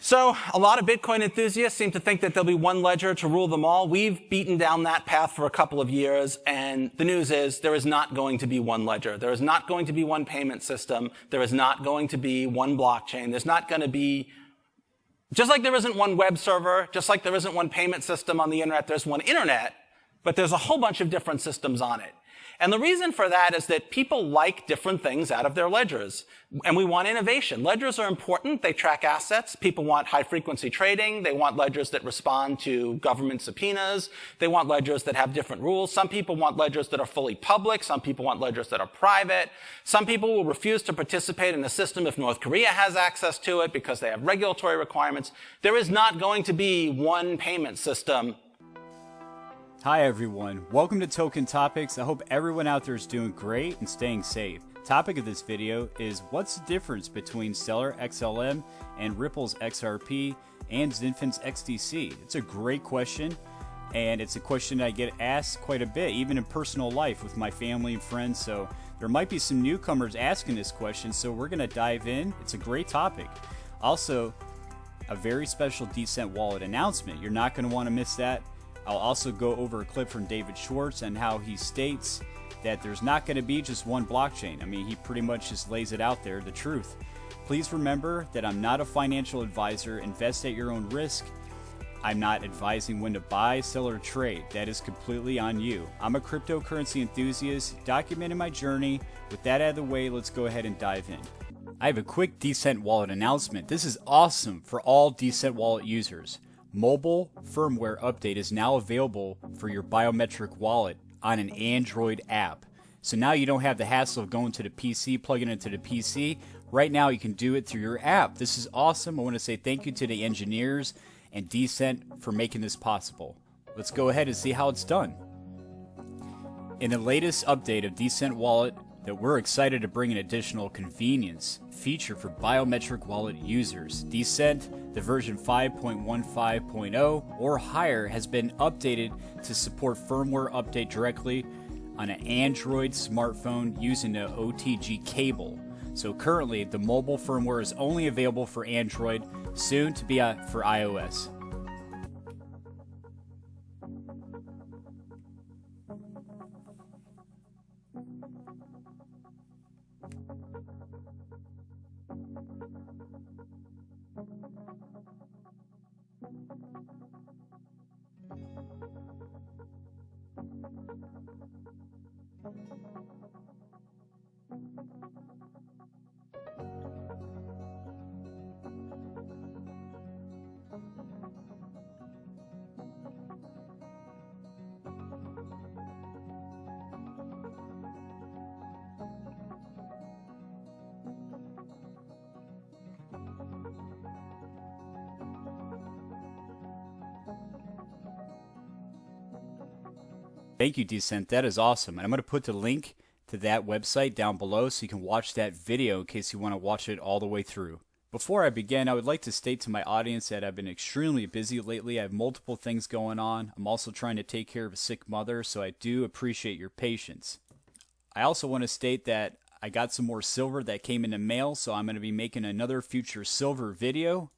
So a lot of Bitcoin enthusiasts seem to think that there'll be one ledger to rule them all. We've beaten down that path for a couple of years, and the news is there is not going to be one ledger. There is not going to be one payment system. There is not going to be one blockchain. There's not going to be, just like there isn't one web server, just like there isn't one payment system on the internet, there's one internet, but there's a whole bunch of different systems on it. And the reason for that is that people like different things out of their ledgers. And we want innovation. Ledgers are important. They track assets. People want high-frequency trading. They want ledgers that respond to government subpoenas. They want ledgers that have different rules. Some people want ledgers that are fully public. Some people want ledgers that are private. Some people will refuse to participate in a system if North Korea has access to it because they have regulatory requirements. There is not going to be one payment system. Hi everyone, welcome to Token Topics. I hope everyone out there is doing great and staying safe. Topic of this video is what's the difference between Stellar XLM and Ripple's XRP and Zinfin's XDC? It's a great question, and it's a question I get asked quite a bit, even in personal life with my family and friends, so there might be some newcomers asking this question, so we're going to dive in. It's a great topic. Also, a very special DCENT wallet announcement. You're not going to want to miss that. I'll also go over a clip from David Schwartz and how he states that there's not going to be just one blockchain. I mean, he pretty much just lays it out there, the truth. Please remember that I'm not a financial advisor. Invest at your own risk. I'm not advising when to buy, sell, or trade. That is completely on you. I'm a cryptocurrency enthusiast, documenting my journey. With that out of the way, let's go ahead and dive in. I have a quick DCENT wallet announcement. This is awesome for all DCENT wallet users. Mobile firmware update is now available for your Biometric wallet on an Android app. So now you don't have the hassle of going to the PC, plugging it into the PC. Right now you can do it through your app. This is awesome. I want to say thank you to the engineers and DCENT for making this possible. Let's go ahead and see how it's done. In the latest update of DCENT wallet, that we're excited to bring an additional convenience feature for biometric wallet users. DCENT, the version 5.15.0 or higher, has been updated to support firmware update directly on an Android smartphone using the OTG cable. So currently, the mobile firmware is only available for Android, soon to be for iOS. Thank you, DCENT. That is awesome. And I'm going to put the link to that website down below so you can watch that video in case you want to watch it all the way through. Before I begin, I would like to state to my audience that I've been extremely busy lately. I have multiple things going on. I'm also trying to take care of a sick mother, so I do appreciate your patience. I also want to state that I got some more silver that came in the mail, so I'm going to be making another future silver video,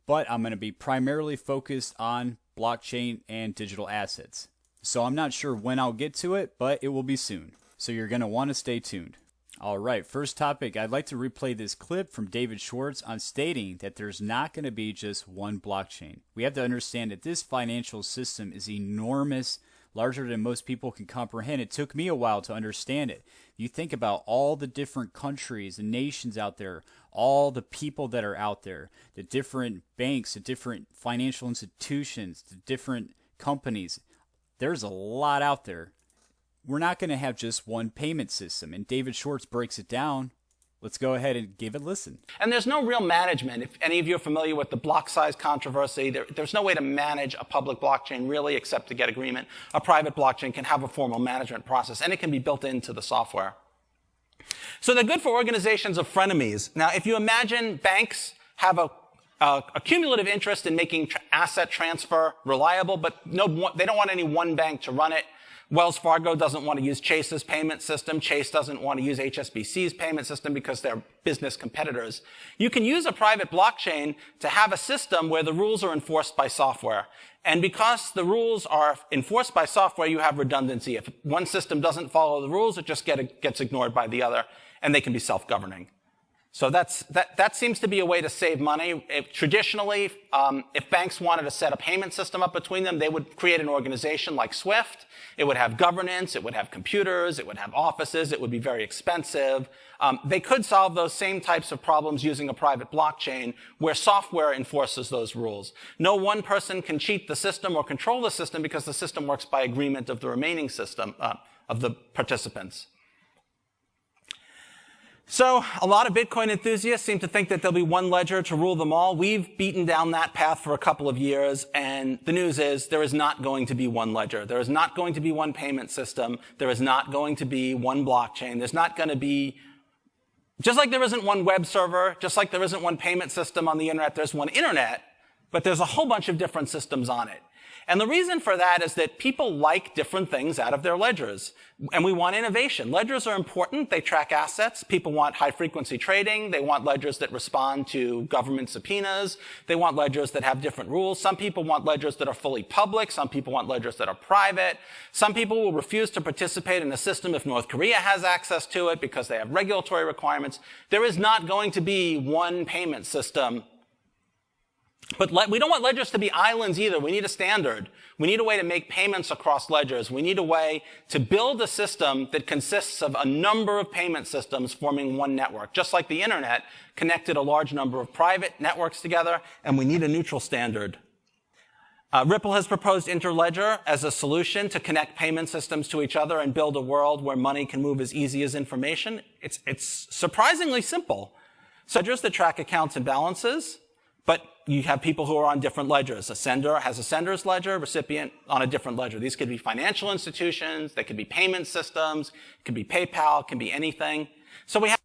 but I'm going to be primarily focused on blockchain and digital assets. So I'm not sure when I'll get to it, but it will be soon. So you're going to want to stay tuned. All right, first topic, I'd like to replay this clip from David Schwartz on stating that there's not going to be just one blockchain. We have to understand that this financial system is enormous, larger than most people can comprehend. It took me a while to understand it. You think about all the different countries and nations out there, all the people that are out there, the different banks, the different financial institutions, the different companies. There's a lot out there. We're not going to have just one payment system, and David Schwartz breaks it down. Let's go ahead and give it a listen. And there's no real management. If any of you are familiar with the block size controversy, there's no way to manage a public blockchain really except to get agreement. A private blockchain can have a formal management process, and it can be built into the software. So they're good for organizations of frenemies. Now, if you imagine banks have a cumulative interest in making asset transfer reliable, but they don't want any one bank to run it. Wells Fargo doesn't want to use Chase's payment system. Chase doesn't want to use HSBC's payment system because they're business competitors. You can use a private blockchain to have a system where the rules are enforced by software. And because the rules are enforced by software, you have redundancy. If one system doesn't follow the rules, it just gets ignored by the other, and they can be self-governing. So that seems to be a way to save money. Traditionally, if banks wanted to set a payment system up between them, they would create an organization like SWIFT. It would have governance, it would have computers, it would have offices, it would be very expensive. They could solve those same types of problems using a private blockchain where software enforces those rules. No one person can cheat the system or control the system because the system works by agreement of the remaining system, of the participants. So a lot of Bitcoin enthusiasts seem to think that there'll be one ledger to rule them all. We've beaten down that path for a couple of years, and the news is there is not going to be one ledger. There is not going to be one payment system. There is not going to be one blockchain. There's not going to be, just like there isn't one web server, just like there isn't one payment system on the internet, there's one internet, but there's a whole bunch of different systems on it. And the reason for that is that people like different things out of their ledgers. And we want innovation. Ledgers are important. They track assets. People want high-frequency trading. They want ledgers that respond to government subpoenas. They want ledgers that have different rules. Some people want ledgers that are fully public. Some people want ledgers that are private. Some people will refuse to participate in a system if North Korea has access to it because they have regulatory requirements. There is not going to be one payment system. But we don't want ledgers to be islands either. We need a standard. We need a way to make payments across ledgers. We need a way to build a system that consists of a number of payment systems forming one network. Just like the internet connected a large number of private networks together, and we need a neutral standard. Ripple has proposed Interledger as a solution to connect payment systems to each other and build a world where money can move as easy as information. It's surprisingly simple. So ledgers that track accounts and balances, but you have people who are on different ledgers. A sender has a sender's ledger, recipient on a different ledger. These could be financial institutions, they could be payment systems, it could be PayPal, it can be anything. So we have.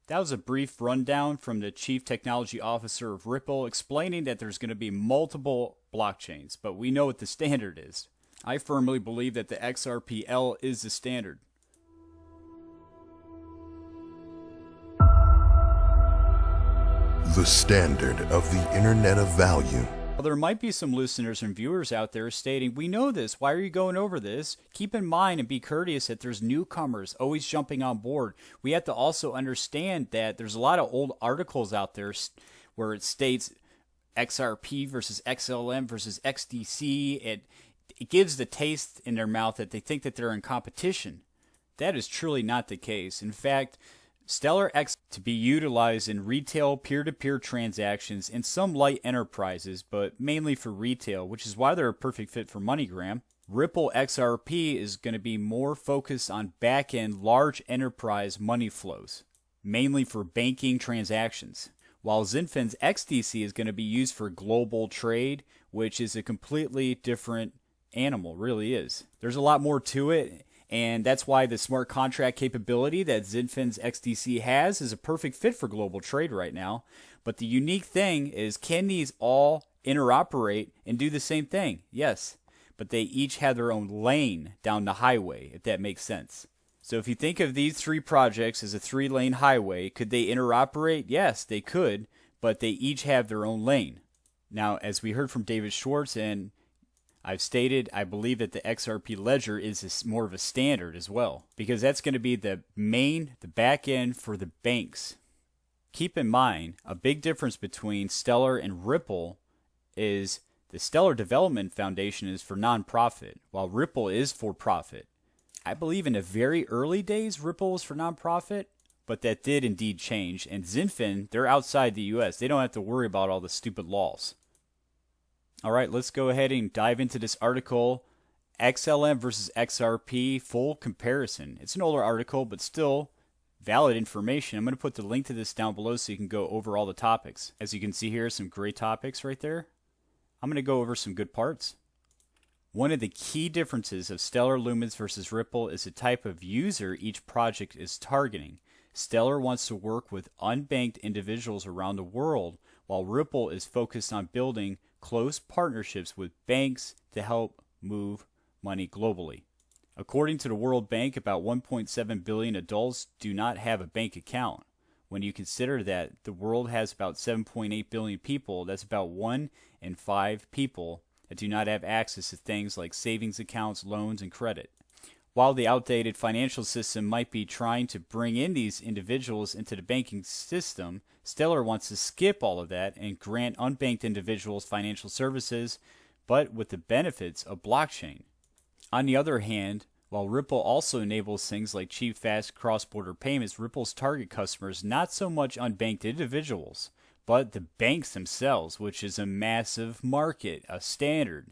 That was a brief rundown from the Chief Technology Officer of Ripple explaining that there's going to be multiple blockchains, but we know what the standard is. I firmly believe that the XRPL is the standard. The standard of the Internet of Value. Well, there might be some listeners and viewers out there stating, we know this, why are you going over this? Keep in mind and be courteous that there's newcomers always jumping on board. We have to also understand that there's a lot of old articles out there where it states XRP versus XLM versus XDC. It gives the taste in their mouth that they think that they're in competition. That is truly not the case. In fact, Stellar X to be utilized in retail peer-to-peer transactions and some light enterprises, but mainly for retail, which is why they're a perfect fit for MoneyGram. Ripple XRP is going to be more focused on back-end large enterprise money flows, mainly for banking transactions, while XinFin's XDC is going to be used for global trade, which is a completely different animal, really is. There's a lot more to it. And that's why the smart contract capability that XinFin's XDC has is a perfect fit for global trade right now. But the unique thing is, can these all interoperate and do the same thing? Yes, but they each have their own lane down the highway, if that makes sense. So if you think of these three projects as a 3-lane highway, could they interoperate? Yes, they could, but they each have their own lane. Now, as we heard from David Schwartz, and I've stated, I believe that the XRP ledger is more of a standard as well, because that's going to be the back end for the banks. Keep in mind, a big difference between Stellar and Ripple is the Stellar Development Foundation is for nonprofit, while Ripple is for profit. I believe in the very early days, Ripple was for nonprofit, but that did indeed change. And XinFin, they're outside the U.S. They don't have to worry about all the stupid laws. All right, let's go ahead and dive into this article, XLM versus XRP, full comparison. It's an older article, but still valid information. I'm going to put the link to this down below so you can go over all the topics. As you can see here, some great topics right there. I'm going to go over some good parts. One of the key differences of Stellar Lumens versus Ripple is the type of user each project is targeting. Stellar wants to work with unbanked individuals around the world, while Ripple is focused on building close partnerships with banks to help move money globally. According to the World Bank, about 1.7 billion adults do not have a bank account. When you consider that the world has about 7.8 billion people, that's about 1 in 5 people that do not have access to things like savings accounts, loans, and credit. While the outdated financial system might be trying to bring in these individuals into the banking system, Stellar wants to skip all of that and grant unbanked individuals financial services, but with the benefits of blockchain. On the other hand, while Ripple also enables things like cheap, fast cross-border payments, Ripple's target customers not so much unbanked individuals, but the banks themselves, which is a massive market, a standard,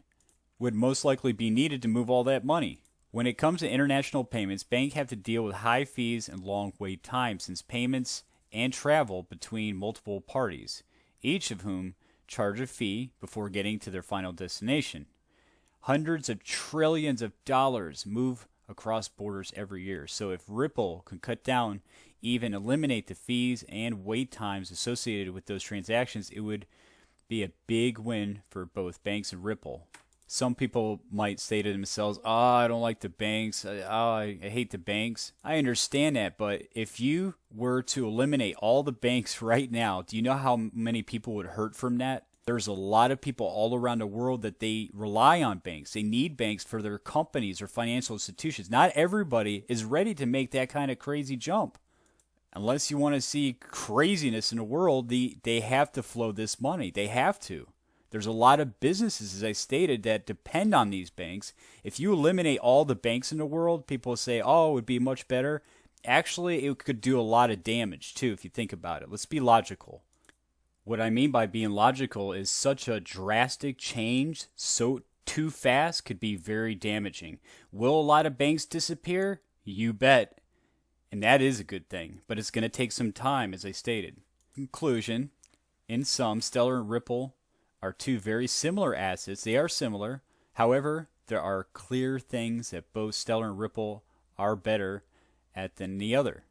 would most likely be needed to move all that money. When it comes to international payments, banks have to deal with high fees and long wait times since payments and travel between multiple parties, each of whom charge a fee before getting to their final destination. Hundreds of trillions of dollars move across borders every year. So if Ripple can cut down, even eliminate the fees and wait times associated with those transactions, it would be a big win for both banks and Ripple. Some people might say to themselves, I don't like the banks. I hate the banks. I understand that, but if you were to eliminate all the banks right now, do you know how many people would hurt from that? There's a lot of people all around the world that they rely on banks. They need banks for their companies or financial institutions. Not everybody is ready to make that kind of crazy jump. Unless you want to see craziness in the world, they have to flow this money. They have to. There's a lot of businesses, as I stated, that depend on these banks. If you eliminate all the banks in the world, people say, oh, it would be much better. Actually, it could do a lot of damage, too, if you think about it. Let's be logical. What I mean by being logical is such a drastic change so too fast could be very damaging. Will a lot of banks disappear? You bet. And that is a good thing, but it's going to take some time, as I stated. Conclusion, in sum, Stellar and Ripple are two very similar assets. They are similar. However, there are clear things that both Stellar and Ripple are better at than the other.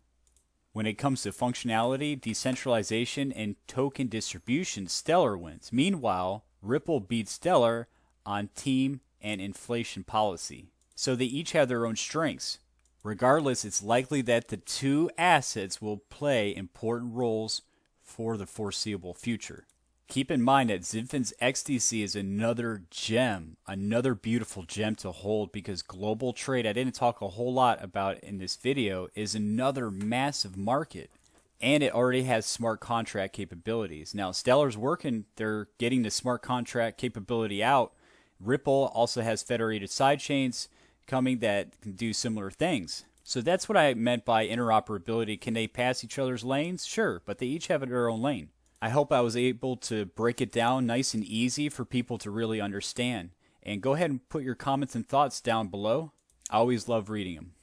When it comes to functionality, decentralization, and token distribution, Stellar wins. Meanwhile, Ripple beats Stellar on team and inflation policy. So they each have their own strengths. Regardless, it's likely that the two assets will play important roles for the foreseeable future. Keep in mind that XINFIN's XDC is another gem, another beautiful gem to hold, because global trade, I didn't talk a whole lot about in this video, is another massive market. And it already has smart contract capabilities. Now, Stellar's working, they're getting the smart contract capability out. Ripple also has federated sidechains coming that can do similar things. So that's what I meant by interoperability. Can they pass each other's lanes? Sure, but they each have their own lane. I hope I was able to break it down nice and easy for people to really understand. And go ahead and put your comments and thoughts down below. I always love reading them.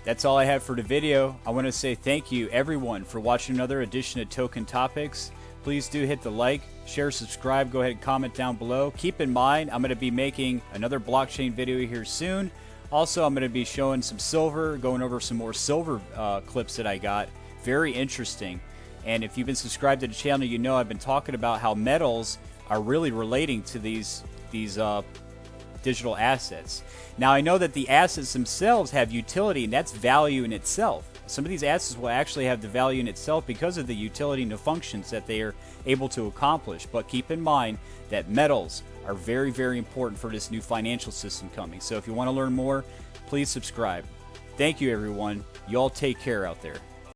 That's all I have for the video. I want to say thank you everyone for watching another edition of Token Topics. Please do hit the like, share, subscribe, go ahead and comment down below. Keep in mind, I'm going to be making another blockchain video here soon. Also, I'm going to be showing some silver, going over some more silver clips that I got. Very interesting. And if you've been subscribed to the channel, you know I've been talking about how metals are really relating to these digital assets. Now, I know that the assets themselves have utility, and that's value in itself. Some of these assets will actually have the value in itself because of the utility and the functions that they are able to accomplish. But keep in mind that metals are very, very important for this new financial system coming. So if you want to learn more, please subscribe. Thank you, everyone. You all take care out there.